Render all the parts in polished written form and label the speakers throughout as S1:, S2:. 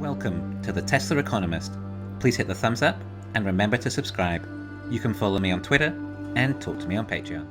S1: Welcome to the Tesla Economist. Please hit the thumbs up and remember to subscribe. You can follow me on Twitter and talk to me on Patreon.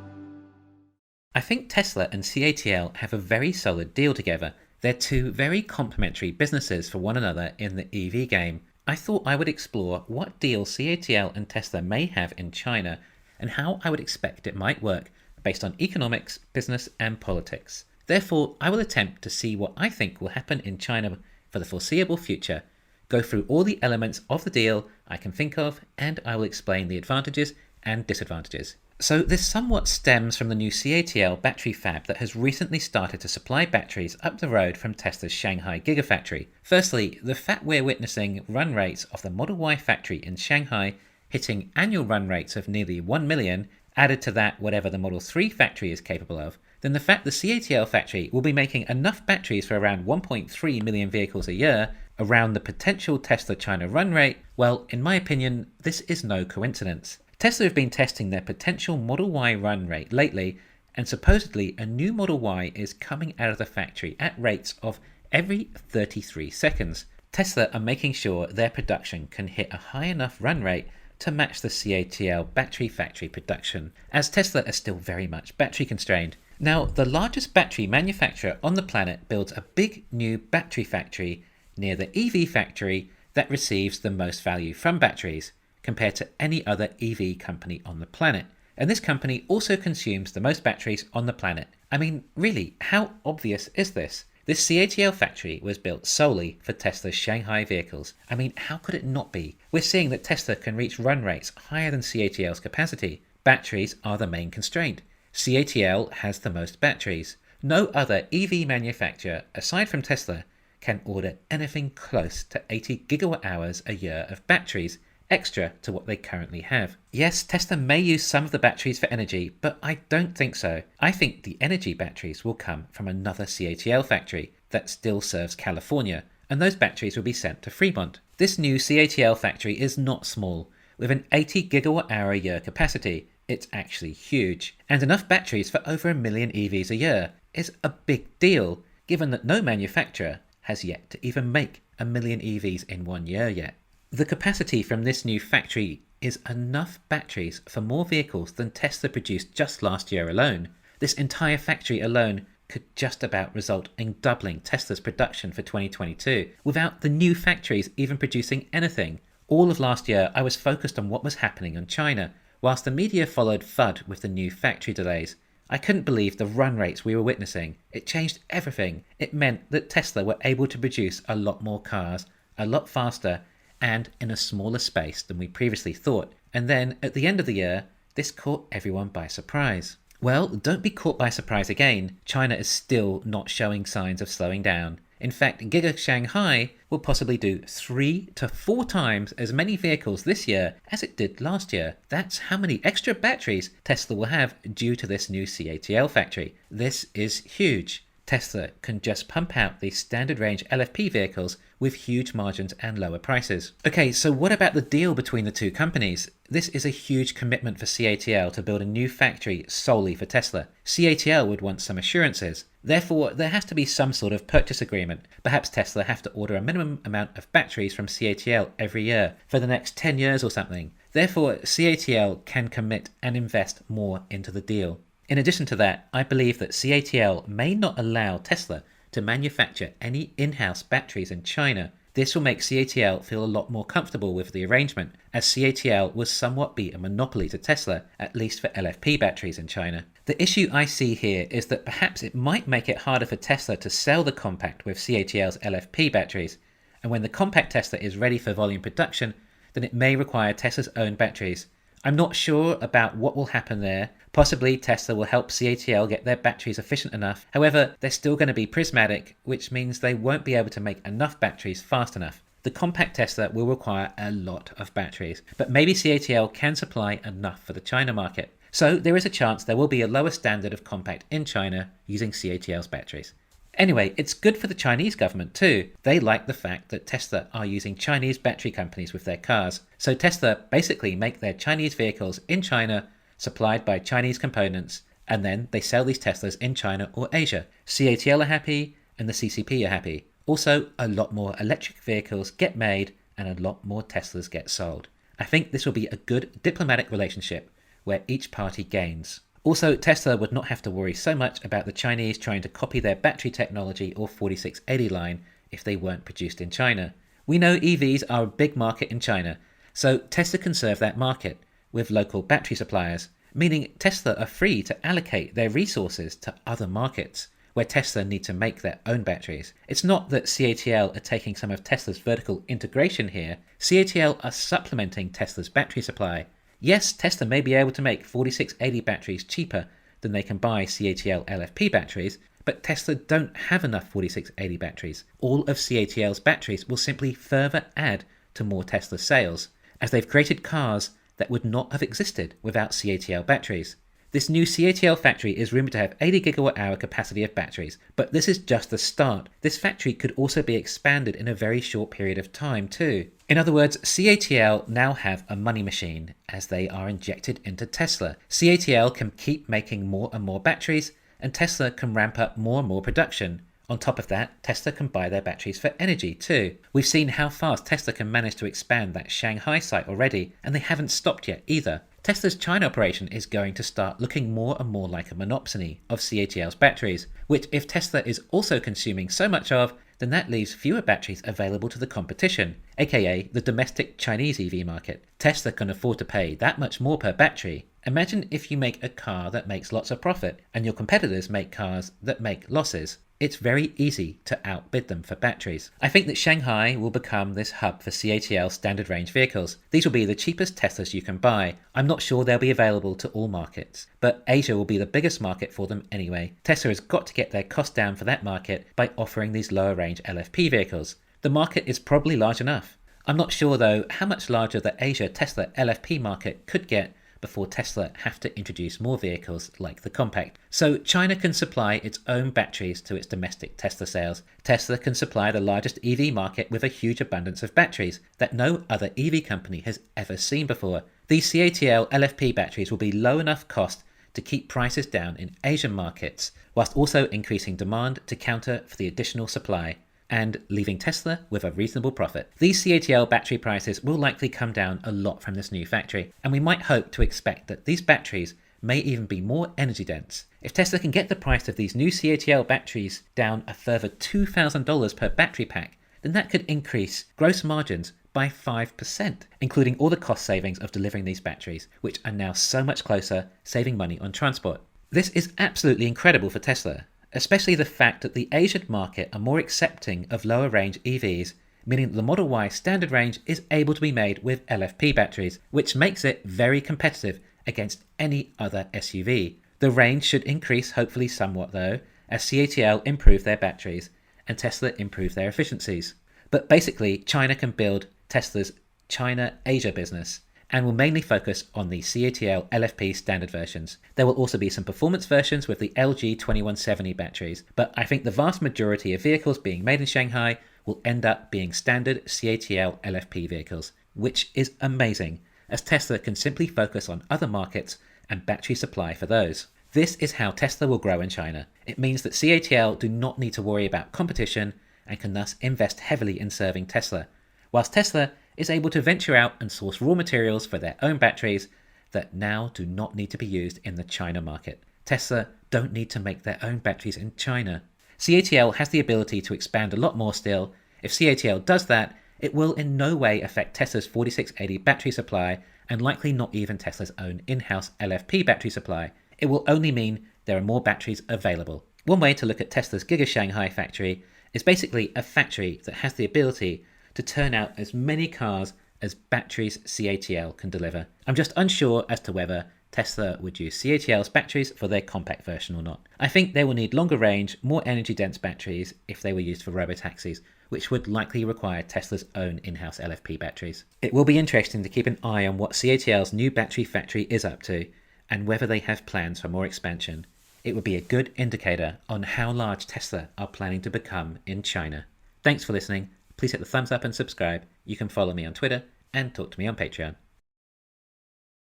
S1: I think Tesla and CATL have a very solid deal together. They're two very complementary businesses for one another in the EV game. I thought I would explore what deal CATL and Tesla may have in China and how I would expect it might work based on economics, business and politics. Therefore, I will attempt to see what I think will happen in China for the foreseeable future, go through all the elements of the deal I can think of, and I will explain the advantages and disadvantages. So this somewhat stems from the new CATL battery fab that has recently started to supply batteries up the road from Tesla's Shanghai Gigafactory. Firstly, the fact we're witnessing run rates of the Model Y factory in Shanghai hitting annual run rates of nearly 1 million, added to that whatever the Model 3 factory is capable of, then the fact the CATL factory will be making enough batteries for around 1.3 million vehicles a year, around the potential Tesla China run rate, well, in my opinion, this is no coincidence. Tesla have been testing their potential Model Y run rate lately, and supposedly a new Model Y is coming out of the factory at rates of every 33 seconds. Tesla are making sure their production can hit a high enough run rate to match the CATL battery factory production, as Tesla are still very much battery constrained. Now, the largest battery manufacturer on the planet builds a big new battery factory near the EV factory that receives the most value from batteries compared to any other EV company on the planet. And this company also consumes the most batteries on the planet. I mean, really, how obvious is this? This CATL factory was built solely for Tesla's Shanghai vehicles. I mean, how could it not be? We're seeing that Tesla can reach run rates higher than CATL's capacity. Batteries are the main constraint. CATL has the most batteries. No other EV manufacturer, aside from Tesla, can order anything close to 80 gigawatt hours a year of batteries, extra to what they currently have. Yes, Tesla may use some of the batteries for energy, but I don't think so. I think the energy batteries will come from another CATL factory that still serves California, and those batteries will be sent to Fremont. This new CATL factory is not small. With an 80 gigawatt hour a year capacity, it's actually huge, and enough batteries for over 1 million EVs a year is a big deal, given that no manufacturer has yet to even make 1 million EVs in 1 year yet. The capacity from this new factory is enough batteries for more vehicles than Tesla produced just last year alone. This entire factory alone could just about result in doubling Tesla's production for 2022, without the new factories even producing anything. All of last year I was focused on what was happening in China, whilst the media followed FUD with the new factory delays. I couldn't believe the run rates we were witnessing. It changed everything. It meant that Tesla were able to produce a lot more cars, a lot faster, and in a smaller space than we previously thought. And then, at the end of the year, this caught everyone by surprise. Well, don't be caught by surprise again. China is still not showing signs of slowing down. In fact, Giga Shanghai will possibly do 3 to 4 times as many vehicles this year as it did last year. That's how many extra batteries Tesla will have due to this new CATL factory. This is huge. Tesla can just pump out these standard range LFP vehicles with huge margins and lower prices. Okay, so what about the deal between the two companies? This is a huge commitment for CATL to build a new factory solely for Tesla. CATL would want some assurances. Therefore, there has to be some sort of purchase agreement. Perhaps Tesla have to order a minimum amount of batteries from CATL every year for the next 10 years or something. Therefore, CATL can commit and invest more into the deal. In addition to that, I believe that CATL may not allow Tesla to manufacture any in-house batteries in China. This will make CATL feel a lot more comfortable with the arrangement, as CATL will somewhat be a monopoly to Tesla, at least for LFP batteries in China. The issue I see here is that perhaps it might make it harder for Tesla to sell the Compact with CATL's LFP batteries, and when the Compact Tesla is ready for volume production, then it may require Tesla's own batteries. I'm not sure about what will happen there. Possibly Tesla will help CATL get their batteries efficient enough. However, they're still going to be prismatic, which means they won't be able to make enough batteries fast enough. The compact Tesla will require a lot of batteries, but maybe CATL can supply enough for the China market. So there is a chance there will be a lower standard of compact in China using CATL's batteries. Anyway, it's good for the Chinese government too. They like the fact that Tesla are using Chinese battery companies with their cars. So Tesla basically make their Chinese vehicles in China, supplied by Chinese components, and then they sell these Teslas in China or Asia. CATL are happy, and the CCP are happy. Also, a lot more electric vehicles get made and a lot more Teslas get sold. I think this will be a good diplomatic relationship where each party gains. Also, Tesla would not have to worry so much about the Chinese trying to copy their battery technology or 4680 line if they weren't produced in China. We know EVs are a big market in China, so Tesla can serve that market with local battery suppliers, meaning Tesla are free to allocate their resources to other markets where Tesla need to make their own batteries. It's not that CATL are taking some of Tesla's vertical integration here. CATL are supplementing Tesla's battery supply. Yes, Tesla may be able to make 4680 batteries cheaper than they can buy CATL LFP batteries, but Tesla don't have enough 4680 batteries. All of CATL's batteries will simply further add to more Tesla sales, as they've created cars that would not have existed without CATL batteries. This new CATL factory is rumoured to have 80 gigawatt hour capacity of batteries, but this is just the start. This factory could also be expanded in a very short period of time too. In other words, CATL now have a money machine as they are injected into Tesla. CATL can keep making more and more batteries, and Tesla can ramp up more and more production. On top of that, Tesla can buy their batteries for energy too. We've seen how fast Tesla can manage to expand that Shanghai site already, and they haven't stopped yet either. Tesla's China operation is going to start looking more and more like a monopsony of CATL's batteries, which if Tesla is also consuming so much of, then that leaves fewer batteries available to the competition, aka the domestic Chinese EV market. Tesla can afford to pay that much more per battery. Imagine if you make a car that makes lots of profit and your competitors make cars that make losses. It's very easy to outbid them for batteries. I think that Shanghai will become this hub for CATL standard range vehicles. These will be the cheapest Teslas you can buy. I'm not sure they'll be available to all markets, but Asia will be the biggest market for them anyway. Tesla has got to get their cost down for that market by offering these lower range LFP vehicles. The market is probably large enough. I'm not sure though how much larger the Asia Tesla LFP market could get before Tesla have to introduce more vehicles like the Compact. So China can supply its own batteries to its domestic Tesla sales. Tesla can supply the largest EV market with a huge abundance of batteries that no other EV company has ever seen before. These CATL LFP batteries will be low enough cost to keep prices down in Asian markets, whilst also increasing demand to counter for the additional supply, and leaving Tesla with a reasonable profit. These CATL battery prices will likely come down a lot from this new factory, and we might hope to expect that these batteries may even be more energy dense. If Tesla can get the price of these new CATL batteries down a further $2,000 per battery pack, then that could increase gross margins by 5%, including all the cost savings of delivering these batteries, which are now so much closer, saving money on transport. This is absolutely incredible for Tesla, especially the fact that the Asian market are more accepting of lower range EVs, meaning that the Model Y standard range is able to be made with LFP batteries, which makes it very competitive against any other SUV. The range should increase hopefully somewhat though, as CATL improve their batteries and Tesla improve their efficiencies. But basically, China can build Tesla's China-Asia business, and will mainly focus on the CATL LFP standard versions. There will also be some performance versions with the LG 2170 batteries, but I think the vast majority of vehicles being made in Shanghai will end up being standard CATL LFP vehicles, which is amazing, as Tesla can simply focus on other markets and battery supply for those. This is how Tesla will grow in China. It means that CATL do not need to worry about competition and can thus invest heavily in serving Tesla, whilst Tesla is able to venture out and source raw materials for their own batteries that now do not need to be used in the China market. Tesla don't need to make their own batteries in China. CATL has the ability to expand a lot more still. If CATL does that, it will in no way affect Tesla's 4680 battery supply, and likely not even Tesla's own in-house LFP battery supply. It will only mean there are more batteries available. One way to look at Tesla's Giga Shanghai factory is basically a factory that has the ability to turn out as many cars as batteries CATL can deliver. I'm just unsure as to whether Tesla would use CATL's batteries for their compact version or not. I think they will need longer range, more energy dense batteries if they were used for robotaxis, which would likely require Tesla's own in-house LFP batteries. It will be interesting to keep an eye on what CATL's new battery factory is up to, and whether they have plans for more expansion. It would be a good indicator on how large Tesla are planning to become in China. Thanks for listening. Please hit the thumbs up and subscribe. You can follow me on Twitter and talk to me on Patreon.